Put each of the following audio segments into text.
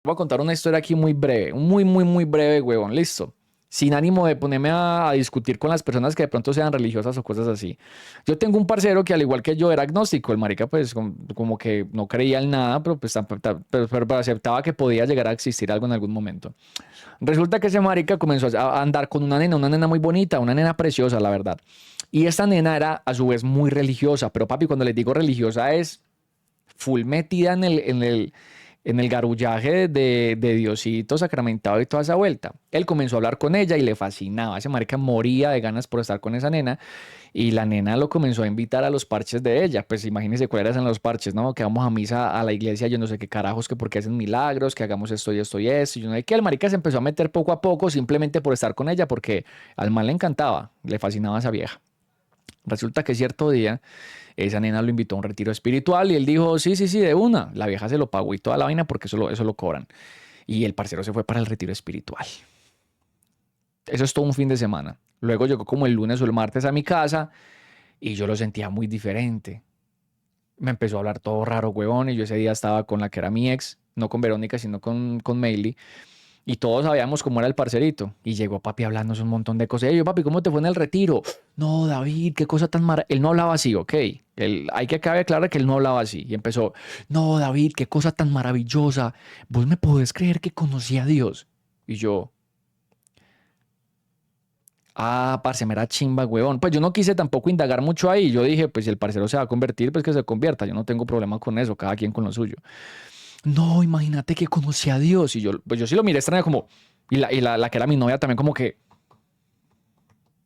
Voy a contar una historia aquí muy breve, muy breve, huevón, listo. Sin ánimo de ponerme a discutir con las personas que de pronto sean religiosas o cosas así. Yo tengo un parcero que al igual que yo era agnóstico, el marica pues como que no creía en nada, pero pues pero aceptaba que podía llegar a existir algo en algún momento. Resulta que ese marica comenzó a andar con una nena muy bonita, una nena preciosa, la verdad. Y esta nena era a su vez muy religiosa, pero papi, cuando les digo religiosa es full metida en el garullaje de Diosito sacramentado y toda esa vuelta. Él comenzó a hablar con ella y le fascinaba. Ese marica moría de ganas por estar con esa nena y la nena lo comenzó a invitar a los parches de ella. Pues imagínense cuáles eran los parches, ¿no? Que vamos a misa a la iglesia, yo no sé qué carajos, que porque hacen milagros, que hagamos esto y esto y esto. Y yo no sé qué. El marica se empezó a meter poco a poco simplemente por estar con ella porque al man le encantaba, le fascinaba a esa vieja. Resulta que cierto día esa nena lo invitó a un retiro espiritual y él dijo, sí, sí, sí, de una. La vieja se lo pagó y toda la vaina porque eso lo cobran. Y el parcero se fue para el retiro espiritual. Eso es todo un fin de semana. Luego llegó como el lunes o el martes a mi casa y yo lo sentía muy diferente. Me empezó a hablar todo raro, huevón, y yo ese día estaba con la que era mi ex, no con Verónica, sino con Meili. Y todos sabíamos cómo era el parcerito. Y llegó papi hablándonos un montón de cosas. Y yo, papi, ¿cómo te fue en el retiro? No, David, qué cosa tan mara. Él no hablaba así, ok. Hay que acabar claro que él no hablaba así. Y empezó, no, David, qué cosa tan maravillosa. ¿Vos me podés creer que conocí a Dios? Y yo, parce, mera chimba, huevón. Pues yo no quise tampoco indagar mucho ahí. Yo dije, pues si el parcero se va a convertir, pues que se convierta. Yo no tengo problema con eso, cada quien con lo suyo. No, imagínate que conocí a Dios. Y yo, pues yo sí lo miré extraño como, y la que era mi novia también como que,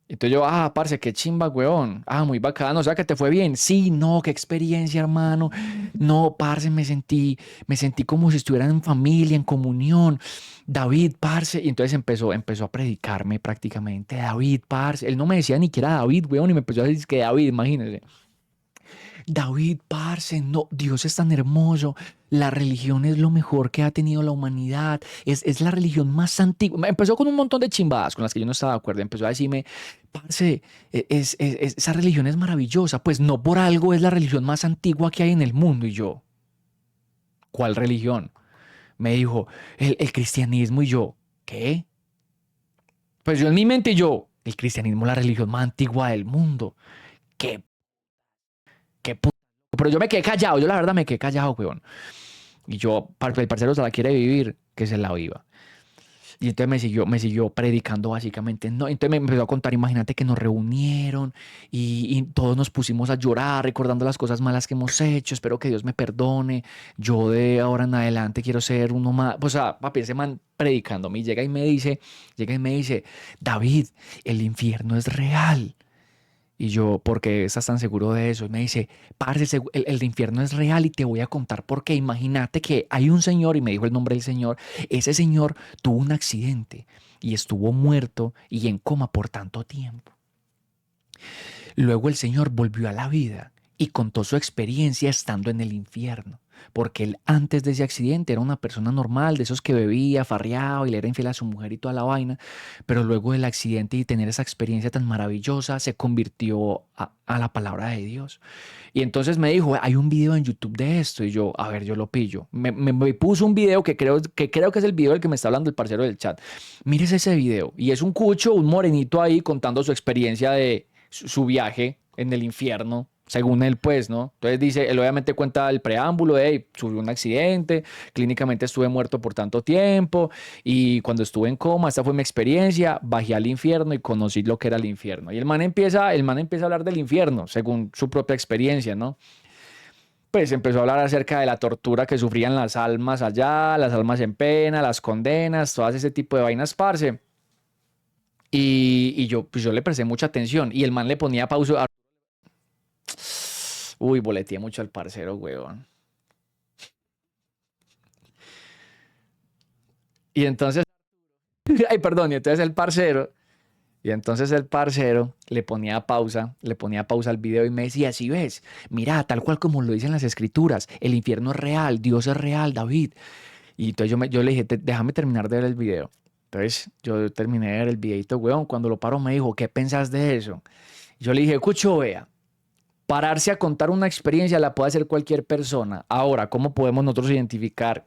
entonces yo, parce, qué chimba, weón. Muy bacano, o sea que te fue bien. Sí, no, qué experiencia, hermano. No, parce, me sentí como si estuvieran en familia, en comunión. David, parce. Y entonces empezó a predicarme prácticamente. David, parce. Él no me decía ni que era David, weón, y me empezó a decir que David, imagínese. David, parce, no, Dios es tan hermoso. La religión es lo mejor que ha tenido la humanidad. Es la religión más antigua. Empezó con un montón de chimbadas con las que yo no estaba de acuerdo. Empezó a decirme, parce, esa religión es maravillosa. Pues no por algo es la religión más antigua que hay en el mundo. Y yo, ¿cuál religión? Me dijo, el cristianismo. Y yo, ¿qué? Pues yo en mi mente yo, el cristianismo es la religión más antigua del mundo. ¿Qué? ¿Qué puta? Pero yo me quedé callado. Yo la verdad me quedé callado, weón. Y yo, el parcero se la quiere vivir, que se la viva. Y entonces me siguió predicando básicamente. No, entonces me empezó a contar, imagínate que nos reunieron y todos nos pusimos a llorar recordando las cosas malas que hemos hecho. Espero que Dios me perdone. Yo de ahora en adelante quiero ser uno más. Pues, o sea, papi, ese man predicándome y llega y me dice, David, el infierno es real. Y yo, ¿por qué estás tan seguro de eso? Y me dice, parce, el infierno es real y te voy a contar por qué. Imagínate que hay un señor, y me dijo el nombre del señor, ese señor tuvo un accidente y estuvo muerto y en coma por tanto tiempo. Luego el señor volvió a la vida y contó su experiencia estando en el infierno. Porque él antes de ese accidente era una persona normal, de esos que bebía, farreaba y le era infiel a su mujer y toda la vaina, pero luego del accidente y tener esa experiencia tan maravillosa se convirtió a la palabra de Dios. Y entonces me dijo, hay un video en YouTube de esto y yo, a ver, yo lo pillo. Me puso un video que creo que es el video del que me está hablando el parcero del chat. Mires ese video y es un cucho, un morenito ahí contando su experiencia de su viaje en el infierno, según él, pues, ¿no? Entonces dice, él obviamente cuenta el preámbulo de, hey, sufrí un accidente, clínicamente estuve muerto por tanto tiempo y cuando estuve en coma, esta fue mi experiencia, bajé al infierno y conocí lo que era el infierno. Y el man empieza a hablar del infierno, según su propia experiencia, ¿no? Pues empezó a hablar acerca de la tortura que sufrían las almas allá, las almas en pena, las condenas, todas ese tipo de vainas, parce. Y yo, pues yo le presté mucha atención y el man le ponía pausa. Uy, boleteé mucho al parcero, weón. Y entonces, ay, perdón, y entonces el parcero le ponía pausa al video y me decía, si ves, mira, tal cual como lo dicen las escrituras, el infierno es real, Dios es real, David. Y entonces yo le dije, déjame terminar de ver el video. Entonces yo terminé de ver el videito, weón. Cuando lo paró me dijo, ¿qué pensás de eso? Yo le dije, Cucho, vea, pararse a contar una experiencia la puede hacer cualquier persona. Ahora, ¿cómo podemos nosotros identificar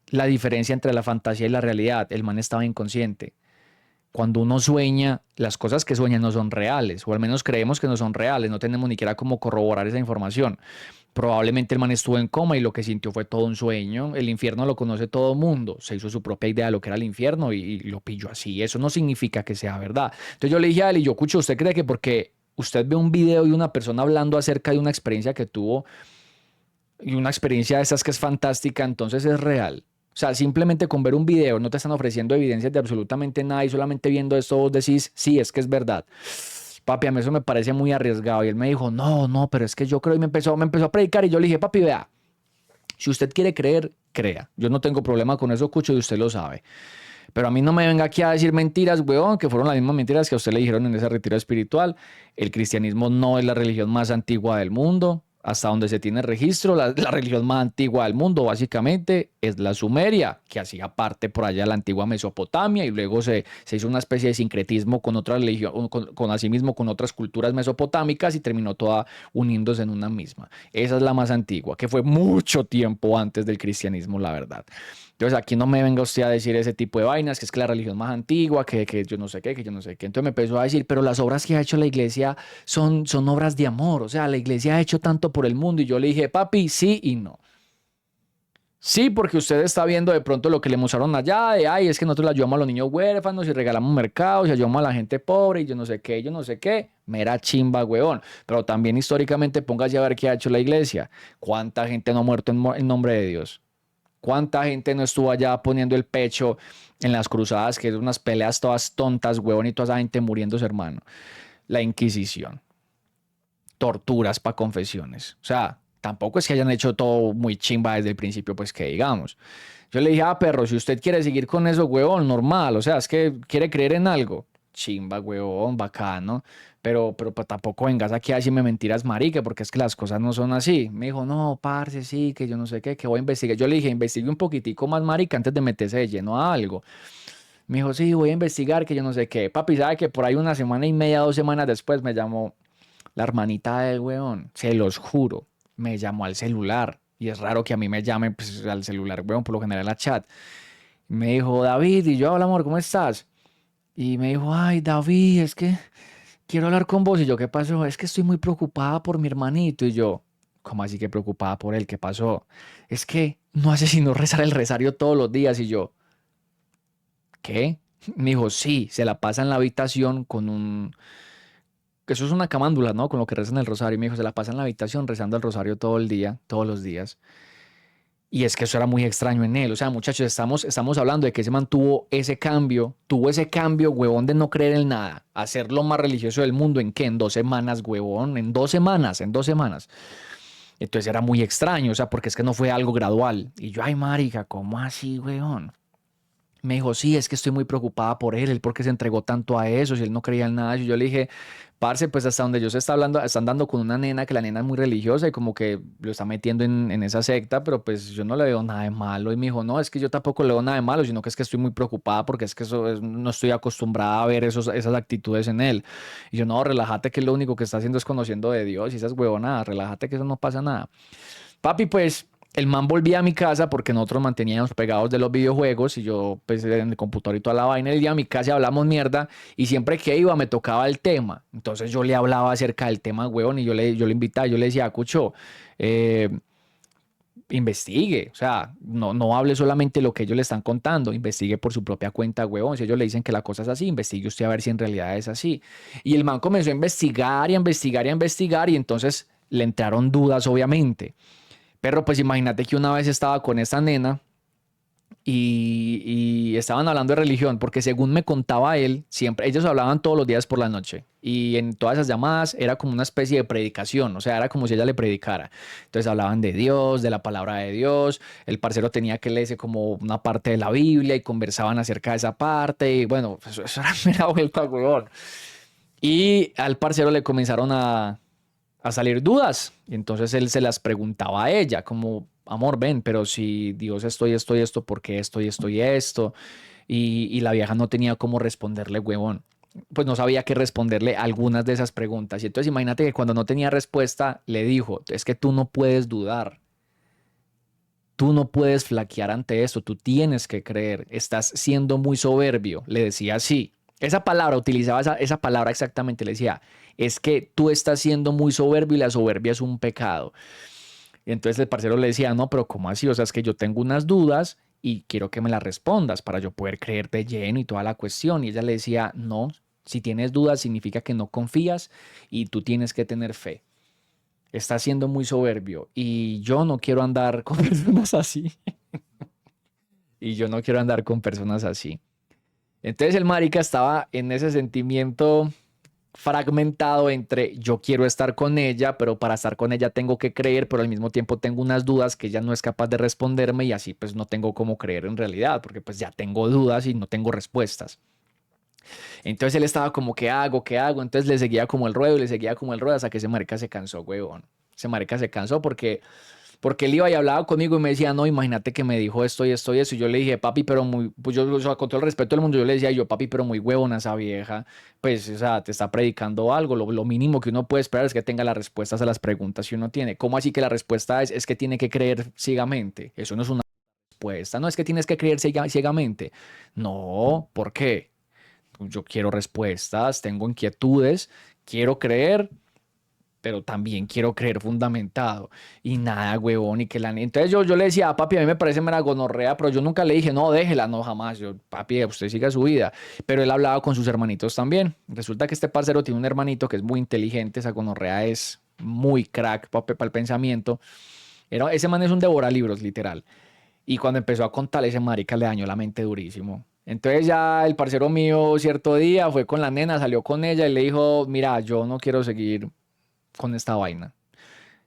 la diferencia entre la fantasía y la realidad. El man estaba inconsciente. Cuando uno sueña, las cosas que sueña no son reales, o al menos creemos que no son reales, no tenemos ni siquiera cómo corroborar esa información. Probablemente el man estuvo en coma y lo que sintió fue todo un sueño. El infierno lo conoce todo el mundo. Se hizo su propia idea de lo que era el infierno y lo pilló así. Eso no significa que sea verdad. Entonces yo le dije a él, y yo, Cucho, ¿usted cree que porque usted ve un video de una persona hablando acerca de una experiencia que tuvo y una experiencia de esas que es fantástica, entonces es real? O sea, simplemente con ver un video no te están ofreciendo evidencias de absolutamente nada y solamente viendo esto vos decís, sí, es que es verdad. Papi, a mí eso me parece muy arriesgado. Y él me dijo, no, no, pero es que yo creo, y me empezó a predicar y yo le dije, papi, vea, si usted quiere creer, crea. Yo no tengo problema con eso, Cucho, y usted lo sabe. Pero a mí no me venga aquí a decir mentiras, weón, que fueron las mismas mentiras que a usted le dijeron en ese retiro espiritual. El cristianismo no es la religión más antigua del mundo. Hasta donde se tiene registro, la religión más antigua del mundo básicamente es la Sumeria, que hacía parte por allá de la antigua Mesopotamia y luego se hizo una especie de sincretismo con otra religión, con asimismo con otras culturas mesopotámicas y terminó toda uniéndose en una misma. Esa es la más antigua, que fue mucho tiempo antes del cristianismo, la verdad. Entonces aquí no me venga usted a decir ese tipo de vainas, que es que la religión más antigua, que yo no sé qué, que yo no sé qué. Entonces me empezó a decir, pero las obras que ha hecho la iglesia son obras de amor, o sea, la iglesia ha hecho tanto por el mundo. Y yo le dije, papi, sí y no. Sí, porque usted está viendo de pronto lo que le mostraron allá, de, ay, es que nosotros le ayudamos a los niños huérfanos y regalamos mercados y ayudamos a la gente pobre y yo no sé qué, yo no sé qué. Mera chimba, huevón. Pero también históricamente póngase a ver qué ha hecho la iglesia. ¿Cuánta gente no ha muerto en nombre de Dios? ¿Cuánta gente no estuvo allá poniendo el pecho en las cruzadas, que es unas peleas todas tontas, huevón, y toda esa gente muriéndose, hermano? La Inquisición, torturas para confesiones. O sea, tampoco es que hayan hecho todo muy chimba desde el principio, pues que digamos. Yo le dije, ah, perro, si usted quiere seguir con eso, huevón, normal. O sea, es que quiere creer en algo. Chimba, huevón, bacano. Pero pues, tampoco vengas aquí a decirme mentiras, marica, porque es que las cosas no son así. Me dijo, no, parce, sí, que yo no sé qué, que voy a investigar. Yo le dije, investigue un poquitico más, marica, antes de meterse de lleno a algo. Me dijo, sí, voy a investigar, que yo no sé qué. Papi, sabe que por ahí una semana y media, 2 semanas después me llamó la hermanita del weón, se los juro, me llamó al celular. Y es raro que a mí me llamen pues, al celular, weón, por lo general a chat. Me dijo, David, y yo, hola amor, ¿cómo estás? Y me dijo, ay, David, es que quiero hablar con vos. Y yo, ¿qué pasó? Es que estoy muy preocupada por mi hermanito. Y yo, ¿cómo así que preocupada por él? ¿Qué pasó? Es que no hace sino rezar el rosario todos los días. Y yo, ¿qué? Me dijo, sí, se la pasa en la habitación con un, que eso es una camándula, ¿no? Con lo que rezan el rosario. Y me dijo, se la pasa en la habitación rezando el rosario todo el día, todos los días. Y es que eso era muy extraño en él. O sea, muchachos, estamos hablando de que ese man tuvo ese cambio, huevón, de no creer en nada, a ser lo más religioso del mundo. ¿En qué? En 2 semanas, huevón, en 2 semanas, en 2 semanas. Entonces era muy extraño, o sea, porque es que no fue algo gradual. Y yo, ay, marica, ¿cómo así, huevón? Me dijo, sí, es que estoy muy preocupada por él por qué se entregó tanto a eso, si él no creía en nada. Y yo le dije, parce, pues hasta donde yo se está hablando, están dando con una nena, que la nena es muy religiosa y como que lo está metiendo en esa secta, pero pues yo no le veo nada de malo. Y me dijo, no, es que yo tampoco le veo nada de malo, sino que es que estoy muy preocupada porque es que no estoy acostumbrada a ver esas actitudes en él. Y yo, no, relájate, que lo único que está haciendo es conociendo de Dios y esas huevonadas, relájate, que eso no pasa nada. Papi, pues el man volvía a mi casa porque nosotros manteníamos pegados de los videojuegos y yo pues en el computador y toda la vaina. Él iba a mi casa y hablamos mierda y siempre que iba me tocaba el tema. Entonces yo le hablaba acerca del tema, huevón, y yo le invitaba, yo le decía, Cucho, eh, investigue, o sea, no hable solamente lo que ellos le están contando, investigue por su propia cuenta, huevón. Si ellos le dicen que la cosa es así, investigue usted a ver si en realidad es así. Y el man comenzó a investigar y a investigar y a investigar y entonces le entraron dudas, obviamente. Pero pues imagínate que una vez estaba con esta nena y estaban hablando de religión, porque según me contaba él, siempre, ellos hablaban todos los días por la noche y en todas esas llamadas era como una especie de predicación, o sea, era como si ella le predicara. Entonces hablaban de Dios, de la palabra de Dios, el parcero tenía que leerse como una parte de la Biblia y conversaban acerca de esa parte y bueno, eso era mera vuelta, huevón. Y al parcero le comenzaron a salir dudas. Y entonces él se las preguntaba a ella, como, amor, ven, pero si Dios esto y esto y esto, ¿por qué esto y esto y esto? Y la vieja no tenía cómo responderle, huevón. Pues no sabía qué responderle a algunas de esas preguntas. Y entonces imagínate que cuando no tenía respuesta, le dijo, es que tú no puedes dudar. Tú no puedes flaquear ante esto, tú tienes que creer, estás siendo muy soberbio, le decía así. Esa palabra, utilizaba esa palabra exactamente, le decía, es que tú estás siendo muy soberbio y la soberbia es un pecado. Y entonces el parcero le decía, no, pero ¿cómo así? O sea, es que yo tengo unas dudas y quiero que me las respondas para yo poder creerte lleno y toda la cuestión. Y ella le decía, no, si tienes dudas significa que no confías y tú tienes que tener fe. Estás siendo muy soberbio y yo no quiero andar con personas así. Y yo no quiero andar con personas así. Entonces el marica estaba en ese sentimiento fragmentado entre yo quiero estar con ella, pero para estar con ella tengo que creer, pero al mismo tiempo tengo unas dudas que ella no es capaz de responderme y así pues no tengo cómo creer en realidad, porque pues ya tengo dudas y no tengo respuestas. Entonces él estaba como, ¿qué hago? ¿Qué hago? Entonces le seguía como el ruedo y le seguía como el ruedo hasta que ese marica se cansó, huevón. Ese marica se cansó porque él iba y hablaba conmigo y me decía, no, imagínate que me dijo esto y esto y eso. Y yo le dije, papi, pero muy, pues yo, o sea, con todo el respeto del mundo, yo le decía, yo, papi, pero muy huevona esa vieja. Pues, o sea, te está predicando algo. Lo mínimo que uno puede esperar es que tenga las respuestas a las preguntas que uno tiene. ¿Cómo así que la respuesta es que tiene que creer ciegamente? Eso no es una respuesta. No es que tienes que creer ciegamente. No, ¿por qué? Yo quiero respuestas, tengo inquietudes, quiero creer, pero también quiero creer fundamentado. Y nada, huevón, y que la... Entonces yo le decía, papi, a mí me parece mera gonorrea, pero yo nunca le dije, no, déjela, no, jamás. Yo, papi, usted siga su vida. Pero él hablaba con sus hermanitos también. Resulta que este parcero tiene un hermanito que es muy inteligente, esa gonorrea es muy crack para el pensamiento. Ese man es un devoralibros, literal. Y cuando empezó a contar, ese marica le dañó la mente durísimo. Entonces ya el parcero mío cierto día fue con la nena, salió con ella y le dijo, mira, yo no quiero seguir con esta vaina.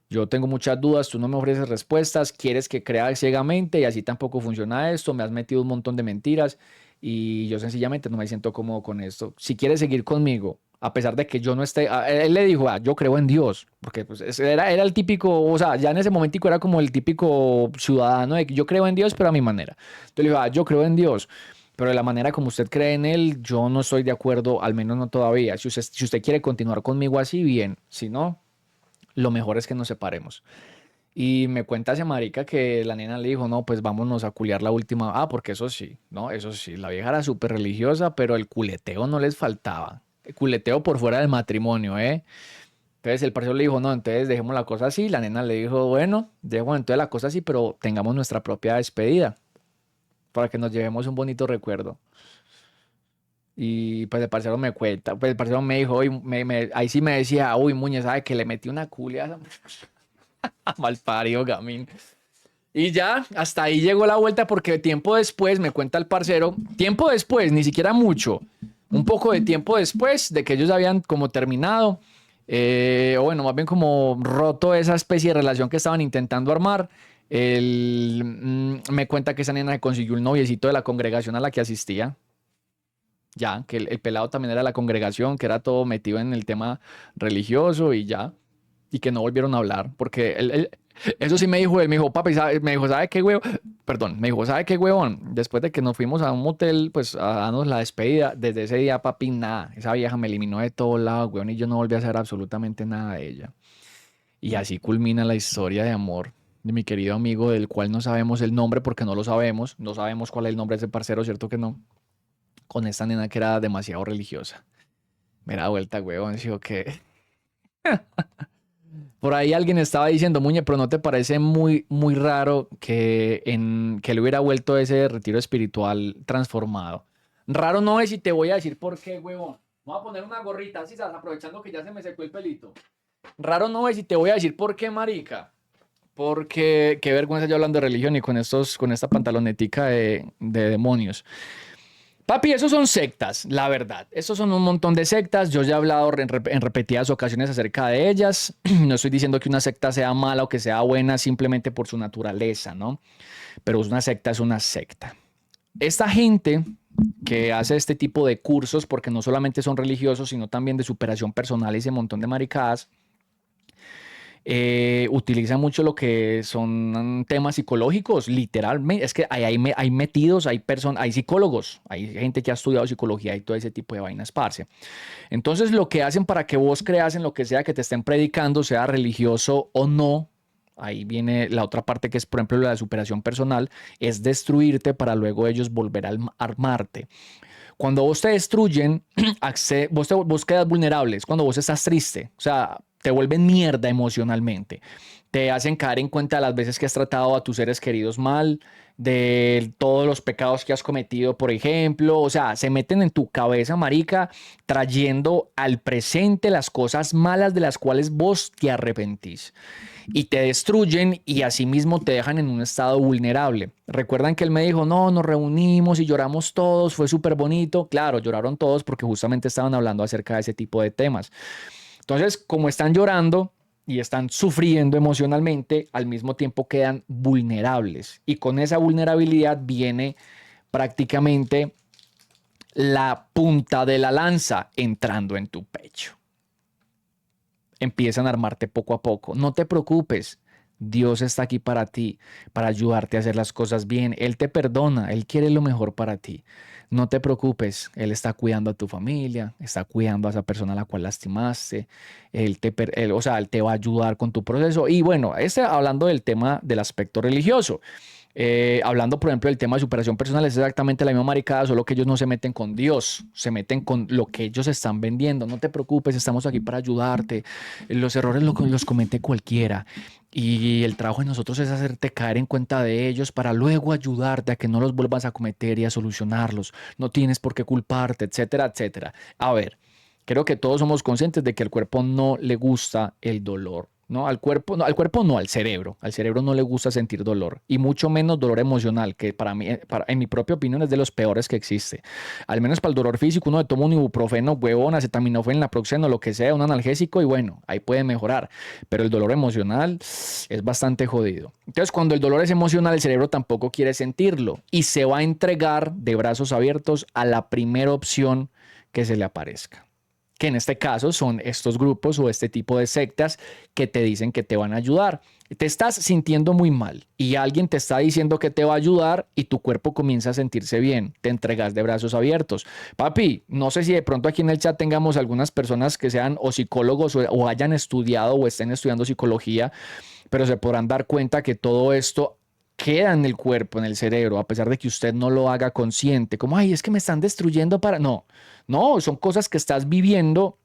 Yo tengo muchas dudas, tú no me ofreces respuestas, quieres que crea ciegamente y así tampoco funciona esto, me has metido un montón de mentiras y yo sencillamente no me siento cómodo con esto. Si quieres seguir conmigo, a pesar de que yo no esté, él le dijo, yo creo en Dios, porque pues era el típico, o sea, ya en ese momentico era como el típico ciudadano de que yo creo en Dios, pero a mi manera. Entonces le dijo, yo creo en Dios. Pero de la manera como usted cree en él, yo no estoy de acuerdo, al menos no todavía. Si usted quiere continuar conmigo así, bien. Si no, lo mejor es que nos separemos. Y me cuenta ese marica que la nena le dijo, no, pues vámonos a culiar la última. Ah, porque eso sí, ¿no? Eso sí, la vieja era súper religiosa, pero el culeteo no les faltaba. El culeteo por fuera del matrimonio, ¿eh? Entonces el parcero le dijo, no, entonces dejemos la cosa así. La nena le dijo, bueno, dejemos entonces la cosa así, pero tengamos nuestra propia despedida para que nos llevemos un bonito recuerdo. Y pues el parcero me cuenta, pues el parcero me dijo, uy, ahí sí me decía, uy, Muñe, ¿sabe que le metí una culia a esa malparido, gamín? Y ya, hasta ahí llegó la vuelta porque tiempo después, me cuenta el parcero, tiempo después, ni siquiera mucho, un poco de tiempo después de que ellos habían como terminado, o bueno, más bien como roto esa especie de relación que estaban intentando armar, me cuenta que esa nena se consiguió un noviecito de la congregación a la que asistía. Ya, que el pelado también era de la congregación, que era todo metido en el tema religioso y ya, y que no volvieron a hablar, porque eso sí me dijo, papi, me dijo, ¿sabe qué huevo? Perdón, me dijo, ¿sabe qué huevón? Después de que nos fuimos a un motel, pues a darnos la despedida, desde ese día, papi, nada, esa vieja me eliminó de todos lados, huevón, y yo no volví a hacer absolutamente nada de ella. Y así culmina la historia de amor de mi querido amigo, del cual no sabemos el nombre porque no lo sabemos, no sabemos cuál es el nombre de ese parcero, ¿cierto que no? Con esta nena que era demasiado religiosa. Me da vuelta, huevón, sí o qué. Por ahí alguien estaba diciendo, Muñe, pero ¿no te parece muy, muy raro que le hubiera vuelto ese retiro espiritual transformado? Raro no es y te voy a decir por qué, huevón. Voy a poner una gorrita, así estás aprovechando que ya se me secó el pelito. Raro no es y te voy a decir por qué, marica. Porque qué vergüenza yo hablando de religión y con esta pantalonetica de demonios. Papi, esos son sectas, la verdad. Esos son un montón de sectas. Yo ya he hablado en repetidas ocasiones acerca de ellas. No estoy diciendo que una secta sea mala o que sea buena simplemente por su naturaleza, ¿no? Pero una secta es una secta. Esta gente que hace este tipo de cursos, porque no solamente son religiosos, sino también de superación personal y ese montón de maricadas, utiliza mucho lo que son temas psicológicos, literalmente. Es que hay metidos, hay psicólogos, hay gente que ha estudiado psicología y todo ese tipo de vainas, parce. Entonces, lo que hacen para que vos creas en lo que sea que te estén predicando, sea religioso o no, ahí viene la otra parte que es, por ejemplo, la de superación personal, es destruirte para luego ellos volver a armarte. Cuando vos te destruyen, vos quedas vulnerable, es cuando vos estás triste, o sea, te vuelven mierda emocionalmente. Te hacen caer en cuenta de las veces que has tratado a tus seres queridos mal, de todos los pecados que has cometido, por ejemplo. O sea, se meten en tu cabeza, marica, trayendo al presente las cosas malas de las cuales vos te arrepentís y te destruyen y asimismo te dejan en un estado vulnerable. Recuerdan que él me dijo, no, nos reunimos y lloramos todos, fue súper bonito. Claro, lloraron todos porque justamente estaban hablando acerca de ese tipo de temas. Entonces, como están llorando y están sufriendo emocionalmente, al mismo tiempo quedan vulnerables. Y con esa vulnerabilidad viene prácticamente la punta de la lanza entrando en tu pecho. Empiezan a armarte poco a poco. No te preocupes. Dios está aquí para ti, para ayudarte a hacer las cosas bien. Él te perdona, Él quiere lo mejor para ti. No te preocupes, Él está cuidando a tu familia, está cuidando a esa persona a la cual lastimaste. O sea, Él te va a ayudar con tu proceso. Y bueno, hablando del tema del aspecto religioso. Hablando, por ejemplo, del tema de superación personal, es exactamente la misma maricada, solo que ellos no se meten con Dios, se meten con lo que ellos están vendiendo. No te preocupes, estamos aquí para ayudarte. Los errores los comete cualquiera. Y el trabajo de nosotros es hacerte caer en cuenta de ellos para luego ayudarte a que no los vuelvas a cometer y a solucionarlos. No tienes por qué culparte, etcétera, etcétera. A ver, creo que todos somos conscientes de que al cuerpo no le gusta el dolor. ¿No? Al cuerpo no, al cerebro. Al cerebro no le gusta sentir dolor y mucho menos dolor emocional, que para mí, en mi propia opinión, es de los peores que existe. Al menos para el dolor físico, uno le toma un ibuprofeno, huevón, acetaminofén, naproxeno, lo que sea, un analgésico y bueno, ahí puede mejorar. Pero el dolor emocional es bastante jodido. Entonces, cuando el dolor es emocional, el cerebro tampoco quiere sentirlo y se va a entregar de brazos abiertos a la primera opción que se le aparezca, que en este caso son estos grupos o este tipo de sectas que te dicen que te van a ayudar. Te estás sintiendo muy mal y alguien te está diciendo que te va a ayudar y tu cuerpo comienza a sentirse bien, te entregas de brazos abiertos. Papi, no sé si de pronto aquí en el chat tengamos algunas personas que sean o psicólogos o hayan estudiado o estén estudiando psicología, pero se podrán dar cuenta que todo esto queda en el cuerpo, en el cerebro, a pesar de que usted no lo haga consciente, como, ay, es que me están destruyendo para... No, no, son cosas que estás viviendo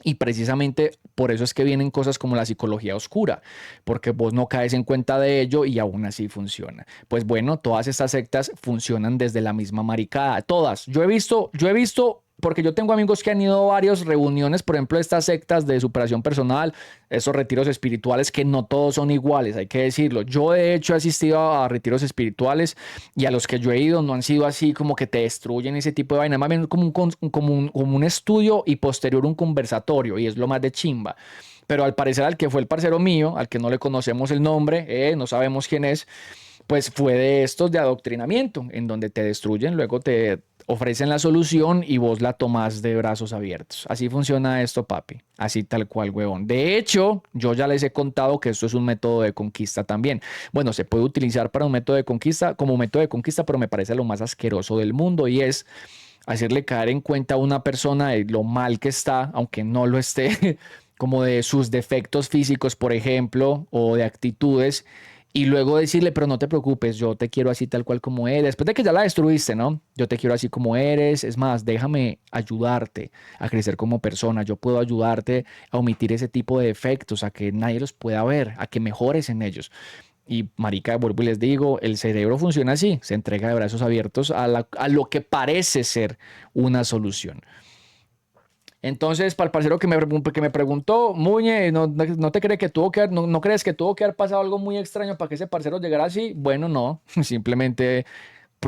y precisamente por eso es que vienen cosas como la psicología oscura, porque vos no caes en cuenta de ello y aún así funciona. Pues bueno, todas estas sectas funcionan desde la misma maricada, todas. Yo he visto, porque yo tengo amigos que han ido a varias reuniones, por ejemplo, estas sectas de superación personal, esos retiros espirituales que no todos son iguales, hay que decirlo. Yo de hecho he asistido a retiros espirituales y a los que yo he ido no han sido así como que te destruyen ese tipo de vaina, más bien como un estudio y posterior un conversatorio y es lo más de chimba. Pero al parecer al que fue el parcero mío, al que no le conocemos el nombre, no sabemos quién es, pues fue de estos de adoctrinamiento, en donde te destruyen, luego te ofrecen la solución y vos la tomás de brazos abiertos. Así funciona esto, papi. Así tal cual, huevón. De hecho, yo ya les he contado que esto es un método de conquista también. Bueno, se puede utilizar para un método de conquista, como método de conquista, pero me parece lo más asqueroso del mundo y es hacerle caer en cuenta a una persona de lo mal que está, aunque no lo esté, como de sus defectos físicos, por ejemplo, o de actitudes, y luego decirle, pero no te preocupes, yo te quiero así tal cual como eres, después de que ya la destruiste, ¿no? Yo te quiero así como eres, es más, déjame ayudarte a crecer como persona, yo puedo ayudarte a omitir ese tipo de defectos, a que nadie los pueda ver, a que mejores en ellos. Y marica, vuelvo y les digo, el cerebro funciona así, se entrega de brazos abiertos a lo que parece ser una solución. Entonces, para el parcero que me preguntó, Muñe, ¿no te crees que no crees que tuvo que haber pasado algo muy extraño para que ese parcero llegara así? Bueno, no, simplemente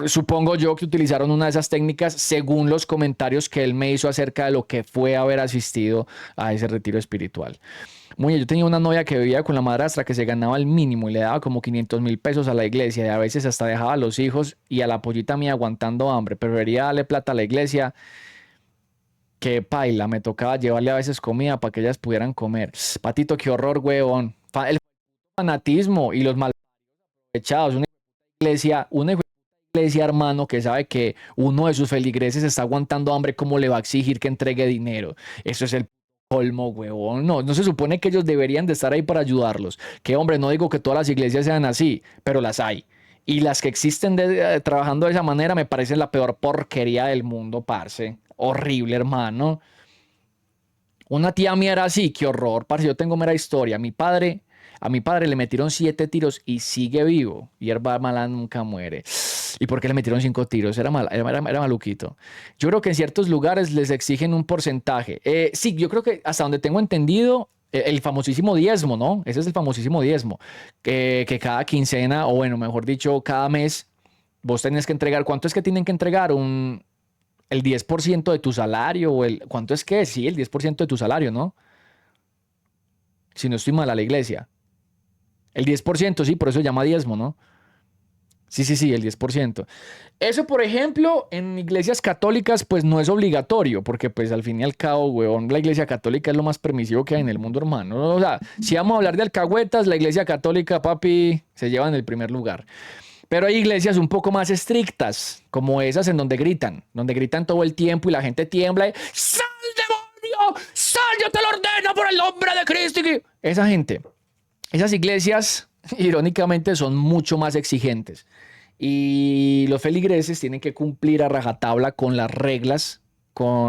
supongo yo que utilizaron una de esas técnicas según los comentarios que él me hizo acerca de lo que fue haber asistido a ese retiro espiritual. Muy, yo tenía una novia que vivía con la madrastra que se ganaba el mínimo y le daba como 500.000 pesos a la iglesia y a veces hasta dejaba a los hijos y a la pollita mía aguantando hambre. Preferiría darle plata a la iglesia que paila, me tocaba llevarle a veces comida para que ellas pudieran comer. Patito, qué horror, huevón. El fanatismo y los mal echados. Una iglesia, hermano, que sabe que uno de sus feligreses está aguantando hambre, ¿cómo le va a exigir que entregue dinero? Eso es el Colmo, huevón. No, no se supone que ellos deberían de estar ahí para ayudarlos. Que hombre, no digo que todas las iglesias sean así, pero las hay. Y las que existen trabajando de esa manera me parecen la peor porquería del mundo, parce. Horrible, hermano. Una tía mía era así, qué horror, parce. Yo tengo mera historia. A mi padre le metieron 7 tiros y sigue vivo. Hierba mala nunca muere. ¿Y por qué le metieron 5 tiros? Era maluquito. Yo creo que en ciertos lugares les exigen un porcentaje. Sí, yo creo que hasta donde tengo entendido, el famosísimo diezmo, ¿no? Ese es el famosísimo diezmo. Que cada quincena, o bueno, mejor dicho, cada mes, vos tenés que entregar. ¿Cuánto es que tienen que entregar? El 10% de tu salario, o ¿cuánto es que? Sí, el 10% de tu salario, ¿no? Si no estoy mal a la iglesia. El 10%, sí, por eso se llama diezmo, ¿no? Sí, sí, sí, el 10%. Eso, por ejemplo, en iglesias católicas, pues no es obligatorio, porque pues al fin y al cabo, weón, la iglesia católica es lo más permisivo que hay en el mundo, hermano. O sea, si vamos a hablar de alcahuetas, la iglesia católica, papi, se lleva en el primer lugar. Pero hay iglesias un poco más estrictas, como esas en donde gritan todo el tiempo y la gente tiembla y ¡Sal, demonio! ¡Sal, yo te lo ordeno por el nombre de Cristo! Esa gente, esas iglesias, irónicamente, son mucho más exigentes. Y los feligreses tienen que cumplir a rajatabla con las reglas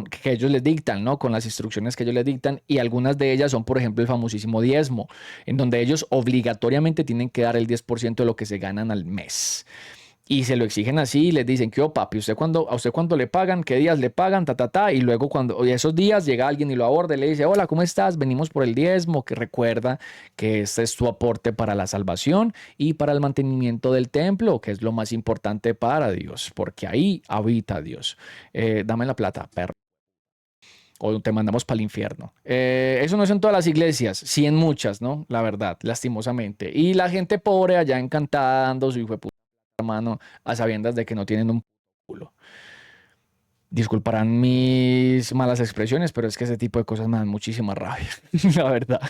que ellos les dictan, ¿no? Con las instrucciones que ellos les dictan. Y algunas de ellas son, por ejemplo, el famosísimo diezmo, en donde ellos obligatoriamente tienen que dar el 10% de lo que se ganan al mes. Y se lo exigen así y les dicen que, oh papi, a usted cuándo le pagan, qué días le pagan, ta, ta, ta. Y luego cuando esos días llega alguien y lo aborda y le dice, hola, ¿cómo estás? Venimos por el diezmo, que recuerda que este es tu aporte para la salvación y para el mantenimiento del templo, que es lo más importante para Dios, porque ahí habita Dios. Dame la plata, perro. O te mandamos para el infierno. Eso no es en todas las iglesias, sí en muchas, ¿no? La verdad, lastimosamente. Y la gente pobre allá encantada dando su hijo de puta mano a sabiendas de que no tienen un culo. Disculparán mis malas expresiones, pero es que ese tipo de cosas me dan muchísima rabia, la verdad.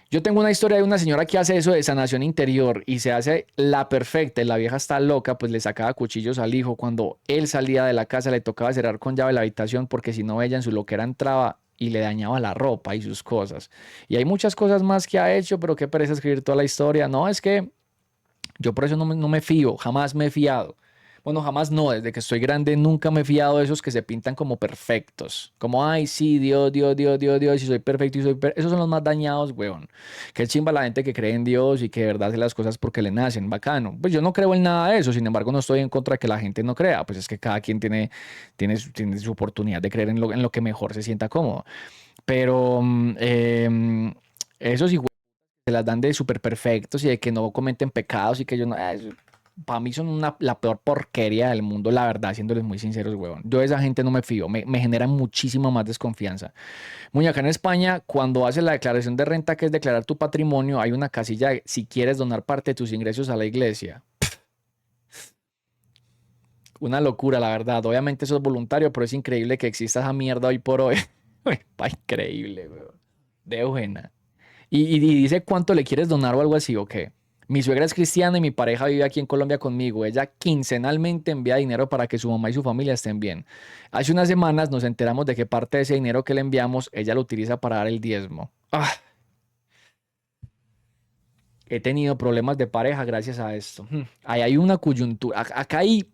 Yo tengo una historia de una señora que hace eso de sanación interior y se hace la perfecta y la vieja está loca, pues le sacaba cuchillos al hijo. Cuando él salía de la casa le tocaba cerrar con llave la habitación porque si no ella en su loquera entraba y le dañaba la ropa y sus cosas. Y hay muchas cosas más que ha hecho, pero qué pereza escribir toda la historia. No, es que yo por eso no me fío, jamás me he fiado. Bueno, jamás no, desde que estoy grande nunca me he fiado de esos que se pintan como perfectos. Como, ay, sí, Dios, Dios, Dios, Dios, Dios, y soy perfecto y soy Esos son los más dañados, weón. Qué chimba la gente que cree en Dios y que de verdad hace las cosas porque le nacen, bacano. Pues yo no creo en nada de eso, sin embargo no estoy en contra de que la gente no crea. Pues es que cada quien tiene su oportunidad de creer en lo que mejor se sienta cómodo. Pero esos hijos se las dan de súper perfectos y de que no cometen pecados y que ellos no. Para mí son la peor porquería del mundo, la verdad, siéndoles muy sinceros, huevón. Yo de esa gente no me fío, me genera muchísima más desconfianza. Muy acá en España, cuando haces la declaración de renta, que es declarar tu patrimonio, hay una casilla de si quieres donar parte de tus ingresos a la iglesia. Una locura, la verdad. Obviamente eso es voluntario, pero es increíble que exista esa mierda hoy por hoy. Pa, increíble, weón. De buena. Y dice cuánto le quieres donar o algo así, ¿o qué? Mi suegra es cristiana y mi pareja vive aquí en Colombia conmigo. Ella quincenalmente envía dinero para que su mamá y su familia estén bien. Hace unas semanas nos enteramos de que parte de ese dinero que le enviamos, ella lo utiliza para dar el diezmo. Ah, he tenido problemas de pareja gracias a esto. Ahí hay una coyuntura. Acá hay.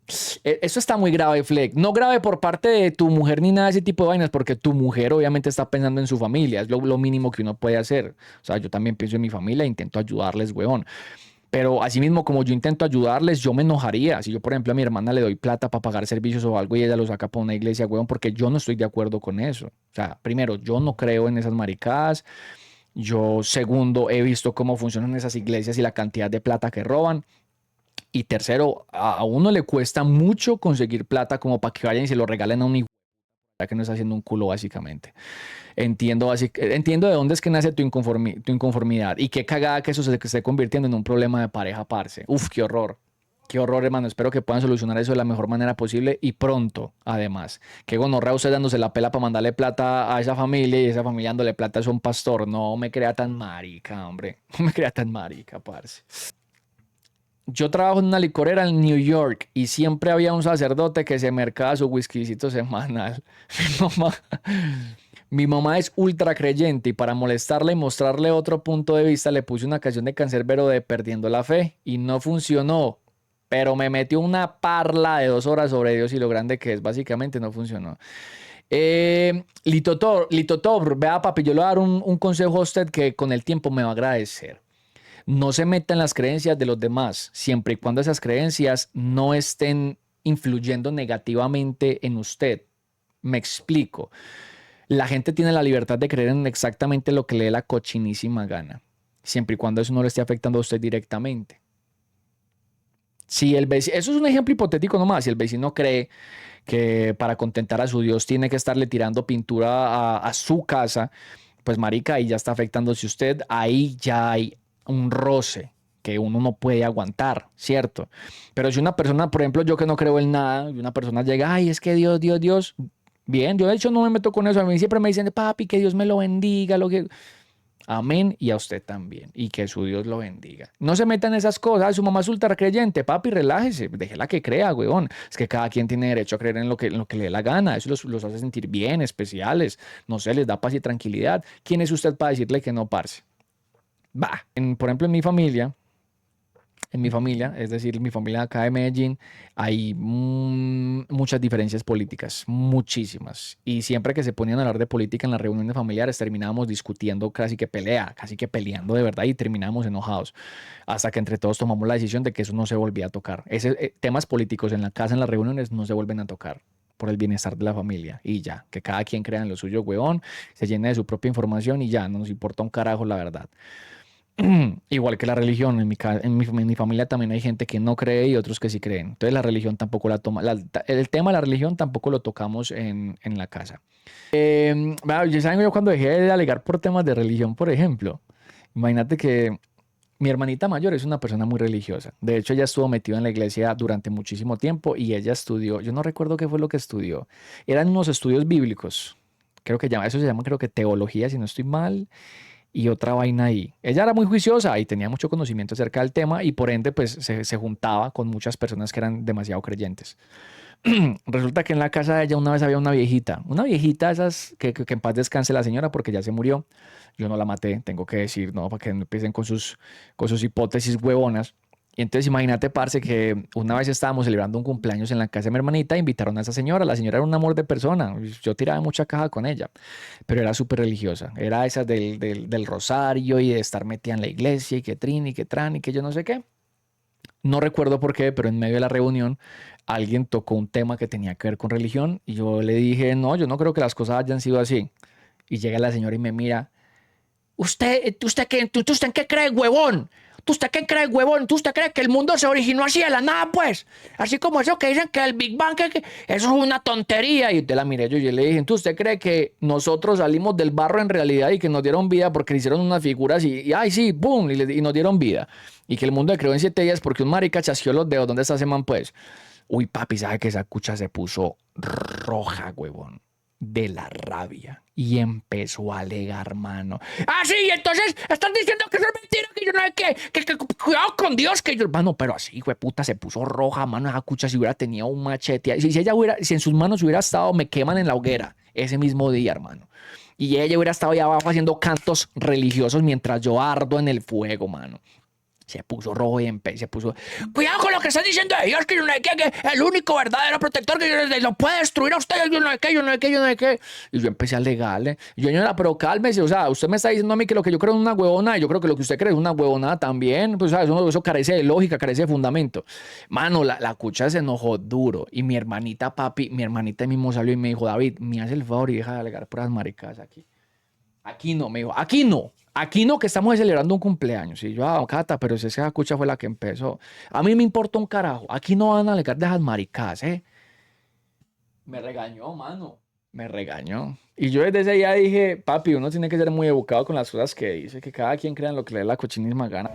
Eso está muy grave, Fleck. No grave por parte de tu mujer ni nada de ese tipo de vainas, porque tu mujer obviamente está pensando en su familia. Es lo mínimo que uno puede hacer. O sea, yo también pienso en mi familia e intento ayudarles, weón. Pero así mismo como yo intento ayudarles, yo me enojaría. Si yo, por ejemplo, a mi hermana le doy plata para pagar servicios o algo y ella lo saca para una iglesia, weón, porque yo no estoy de acuerdo con eso. O sea, primero, yo no creo en esas maricadas. Yo, segundo, he visto cómo funcionan esas iglesias y la cantidad de plata que roban. Y tercero, a uno le cuesta mucho conseguir plata como para que vayan y se lo regalen a un hijo que no está haciendo un culo, básicamente. Entiendo de dónde es que nace tu inconformidad y qué cagada que eso se esté convirtiendo en un problema de pareja, parce. Uf, qué horror. Qué horror, hermano. Espero que puedan solucionar eso de la mejor manera posible y pronto, además. Qué gonorrea usted dándose la pela para mandarle plata a esa familia y esa familia dándole plata a un pastor. No me crea tan marica, hombre. No me crea tan marica, parce. Yo trabajo en una licorera en New York y siempre había un sacerdote que se mercaba su whiskycito semanal. Mi mamá, Mi mamá es ultra creyente y para molestarla y mostrarle otro punto de vista le puse una canción de Canserbero de Perdiendo la Fe y no funcionó. Pero me metió una parla de 2 horas sobre Dios y lo grande que es. Básicamente no funcionó. Litotor, vea papi, yo le voy a dar un consejo a usted que con el tiempo me va a agradecer. No se meta en las creencias de los demás, siempre y cuando esas creencias no estén influyendo negativamente en usted. Me explico. La gente tiene la libertad de creer en exactamente lo que le dé la cochinísima gana, siempre y cuando eso no le esté afectando a usted directamente. Si el vecino, eso es un ejemplo hipotético nomás, si el vecino cree que para contentar a su Dios tiene que estarle tirando pintura a su casa, pues marica, ahí ya está afectándose usted, ahí ya hay un roce que uno no puede aguantar, ¿cierto? Pero si una persona, por ejemplo, yo que no creo en nada, y una persona llega, ay, es que Dios, Dios, Dios, bien, yo de hecho no me meto con eso, a mí siempre me dicen, papi, que Dios me lo bendiga, lo que... Amén y a usted también. Y que su Dios lo bendiga. No se metan en esas cosas. Ay, su mamá es ultra creyente. Papi, relájese. Déjela que crea, weón. Es que cada quien tiene derecho a creer en lo que le dé la gana. Eso los hace sentir bien, especiales. No sé, les da paz y tranquilidad. ¿Quién es usted para decirle que no, parce? Va. Por ejemplo, en mi familia, es decir, mi familia acá de Medellín, hay muchas diferencias políticas, muchísimas. Y siempre que se ponían a hablar de política en las reuniones familiares, terminábamos discutiendo casi que peleando de verdad y terminábamos enojados. Hasta que entre todos tomamos la decisión de que eso no se volvía a tocar. Temas políticos en la casa, en las reuniones, no se vuelven a tocar por el bienestar de la familia. Y ya, que cada quien crea en lo suyo, huevón, se llene de su propia información y ya, no nos importa un carajo la verdad. Igual que la religión, en mi familia también hay gente que no cree y otros que sí creen. Entonces la religión tampoco la toma, el tema de la religión tampoco lo tocamos en la casa. Ya saben, yo cuando dejé de alegar por temas de religión, por ejemplo, imagínate que mi hermanita mayor es una persona muy religiosa. De hecho, ella estuvo metida en la iglesia durante muchísimo tiempo y ella estudió, yo no recuerdo qué fue lo que estudió. Eran unos estudios bíblicos. Eso se llama creo que teología, si no estoy mal y otra vaina ahí. Ella era muy juiciosa y tenía mucho conocimiento acerca del tema y por ende pues se juntaba con muchas personas que eran demasiado creyentes. Resulta que en la casa de ella una vez había una viejita esas que en paz descanse la señora porque ya se murió. Yo no la maté, tengo que decir, no, para que no empiecen con sus hipótesis huevonas. Y entonces imagínate, parce, que una vez estábamos celebrando un cumpleaños en la casa de mi hermanita, invitaron a esa señora. La señora era un amor de persona. Yo tiraba mucha caja con ella, pero era súper religiosa. Era esa del rosario y de estar metida en la iglesia y que trin y que tran y que yo no sé qué. No recuerdo por qué, pero en medio de la reunión alguien tocó un tema que tenía que ver con religión y yo le dije, no, yo no creo que las cosas hayan sido así. Y llega la señora y me mira, ¿usted en qué cree, huevón? ¿Usted qué cree, huevón? ¿Usted cree que el mundo se originó así de la nada, pues? Así como eso que dicen que el Big Bang, eso es una tontería. Y usted la miré yo y le dije, ¿usted cree que nosotros salimos del barro en realidad y que nos dieron vida porque le hicieron unas figuras y ay, sí, boom, y nos dieron vida? Y que el mundo se creó en 7 días porque un marica chasqueó los dedos. ¿Dónde está ese man, pues? Uy, papi, ¿sabe que esa cucha se puso roja, huevón? De la rabia y empezó a alegar, mano. Ah, sí, entonces están diciendo que eso es mentira, que yo no hay que cuidado con Dios, que yo, mano, pero así, güey, puta, se puso roja, mano, esa cucha si hubiera tenido un machete, si en sus manos hubiera estado, me queman en la hoguera ese mismo día, hermano. Y ella hubiera estado allá abajo haciendo cantos religiosos mientras yo ardo en el fuego, mano. Se puso rojo y se puso. Cuidado con lo que están diciendo de Dios, que yo no sé qué, que el único verdadero protector que lo puede destruir a ustedes, yo no sé qué, yo no sé qué, yo no sé qué. Y yo empecé a alegarle. Y yo, señora, pero cálmese, o sea, usted me está diciendo a mí que lo que yo creo es una huevona, y yo creo que lo que usted cree es una huevona también. Pues, ¿sabes? Eso carece de lógica, carece de fundamento. Mano, la cucha se enojó duro. Y mi hermanita, papi, mi hermanita mismo salió y me dijo, David, me hace el favor y deja de alegar puras maricadas aquí. Aquí no, me dijo, aquí no. Aquí no, que estamos celebrando un cumpleaños. Y yo, Cata, pero esa cucha fue la que empezó. A mí me importa un carajo. Aquí no van a alegar de esas maricadas, ¿eh? Me regañó, mano. Me regañó. Y yo desde ese día dije, papi, uno tiene que ser muy educado con las cosas que dice, que cada quien crea en lo que le dé la cochinisma gana.